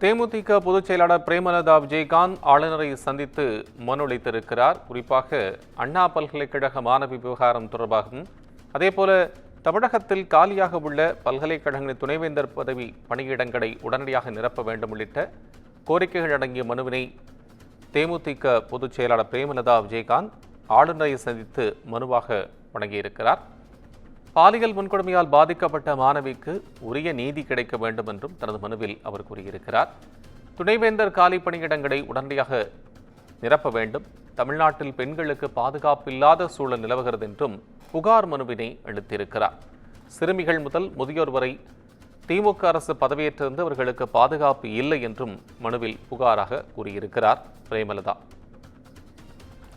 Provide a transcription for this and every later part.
தேமுதிக பொதுச் செயலாளர் பிரேமலதா விஜயகாந்த் ஆளுநரை சந்தித்து மனு அளித்திருக்கிறார். குறிப்பாக அண்ணா பல்கலைக்கழக மாணவி விவகாரம் தொடர்பாகவும் அதேபோல தமிழகத்தில் காலியாக உள்ள பல்கலைக்கழகங்களின் துணைவேந்தர் பதவி பணியிடங்களை உடனடியாக நிரப்ப வேண்டும் உள்ளிட்ட கோரிக்கைகள் அடங்கிய மனுவினை தேமுதிக பொதுச் செயலாளர் பிரேமலதா விஜயகாந்த் ஆளுநரை சந்தித்து மனுவாக வழங்கியிருக்கிறார். பாலியல் வன்கொடுமையால் பாதிக்கப்பட்ட மாணவிக்கு உரிய நீதி கிடைக்க வேண்டும் என்றும் தனது மனுவில் அவர் கூறியிருக்கிறார். துணைவேந்தர் காலி பணியிடங்களை உடனடியாக நிரப்ப வேண்டும், தமிழ்நாட்டில் பெண்களுக்கு பாதுகாப்பில்லாத சூழல் நிலவுகிறது என்றும் புகார் மனுவினை அளித்திருக்கிறார். சிறுமிகள் முதல் முதியோர் வரை திமுக அரசு பதவியேற்றிருந்து அவர்களுக்கு பாதுகாப்பு இல்லை என்றும் மனுவில் புகாராக கூறியிருக்கிறார் பிரேமலதா.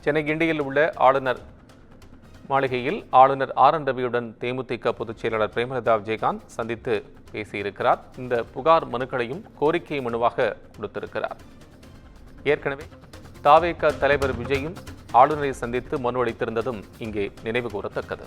சென்னை கிண்டியில் உள்ள ஆளுநர் மாளிகையில் ஆளுநர் ஆர்.என். ரவியுடன் தேமுதிக பொதுச் செயலாளர் பிரேமலதா விஜயகாந்த் சந்தித்து பேசியிருக்கிறார். இந்த புகார் மனுக்களையும் கோரிக்கை மனுவாக கொடுத்திருக்கிறார். ஏற்கனவே தாவேக தலைவர் விஜயும் ஆளுநரை சந்தித்து மனு அளித்திருந்ததும் இங்கே நினைவு கூறத்தக்கது.